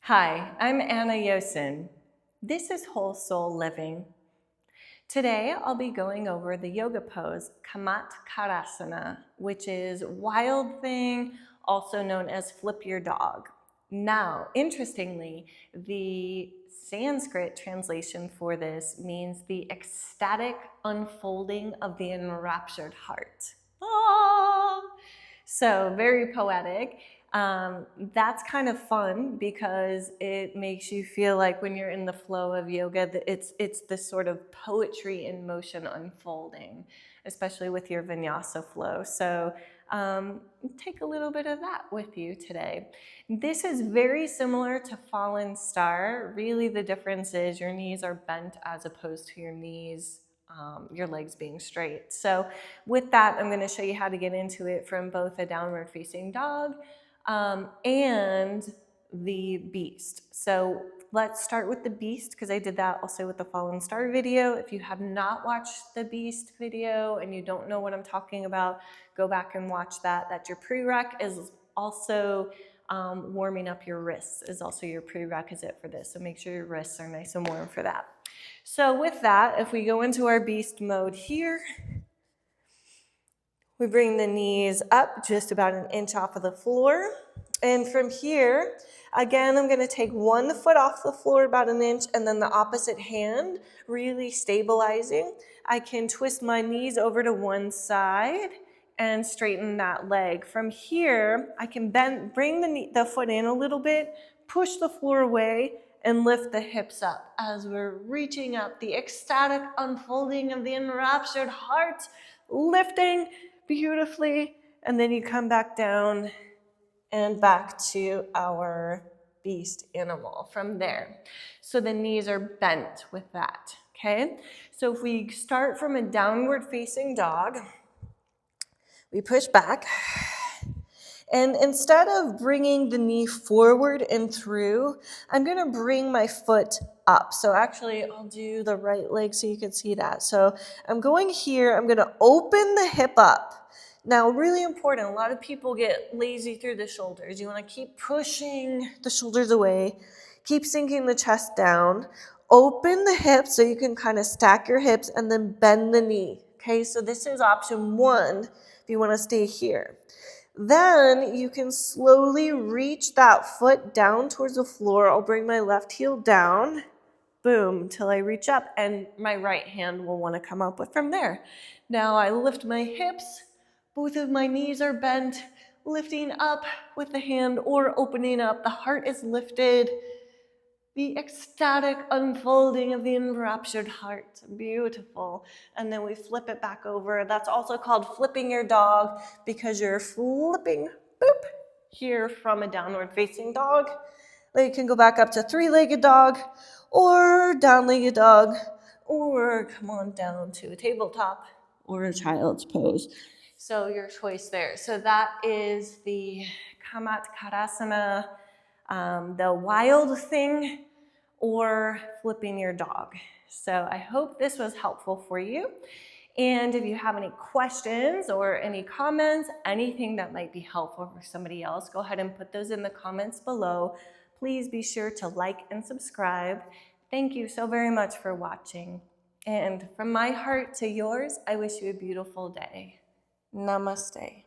Hi, I'm Anna Yosin. This is Hol-Sol Living. Today I'll be going over the yoga pose Camatkarasana, which is wild thing, also known as flip your dog. Now, interestingly, the Sanskrit translation for this means the ecstatic unfolding of the enraptured heart. Ah! So very poetic. That's kind of fun because it makes you feel like when you're in the flow of yoga that it's this sort of poetry in motion unfolding, especially with your vinyasa flow. So take a little bit of that with you today. This is very similar to Fallen Star. Really the difference is your knees are bent as opposed to your legs being straight. So with that, I'm going to show you how to get into it from both a downward facing dog and the beast. So let's start with the beast because I did that also with the Fallen Star video. If you have not watched the beast video and you don't know what I'm talking about, go back and watch that. That's your prereq. Is also warming up your wrists is also your prerequisite for this. So make sure your wrists are nice and warm for that. So with that, if we go into our beast mode here, we bring the knees up just about an inch off of the floor. And from here, again, I'm going to take one foot off the floor about an inch and then the opposite hand, really stabilizing. I can twist my knees over to one side and straighten that leg. From here, I can bring the foot in a little bit, push the floor away, and lift the hips up as we're reaching up, the ecstatic unfolding of the enraptured heart, lifting beautifully, and then you come back down and back to our beast animal from there. So the knees are bent with that, okay? So if we start from a downward facing dog, we push back, and instead of bringing the knee forward and through, I'm going to bring my foot up. So actually, I'll do the right leg so you can see that. So I'm going here. I'm going to open the hip up. Now, really important, a lot of people get lazy through the shoulders. You want to keep pushing the shoulders away. Keep sinking the chest down. Open the hips so you can kind of stack your hips and then bend the knee. Okay, so this is option one if you want to stay here. Then you can slowly reach that foot down towards the floor. I'll bring my left heel down, boom, till I reach up, and my right hand will want to come up with from there. Now I lift my hips, both of my knees are bent, lifting up with the hand or opening up. The heart is lifted. The ecstatic unfolding of the enraptured heart. Beautiful. And then we flip it back over. That's also called flipping your dog because you're flipping, boop, here from a downward facing dog. Then you can go back up to three-legged dog or down-legged dog or come on down to a tabletop or a child's pose. So your choice there. So that is the Camatkarasana, the wild thing, or flipping your dog. So I hope this was helpful for you. And if you have any questions or any comments, anything that might be helpful for somebody else, go ahead and put those in the comments below. Please be sure to like and subscribe. Thank you so very much for watching. And from my heart to yours, I wish you a beautiful day. Namaste.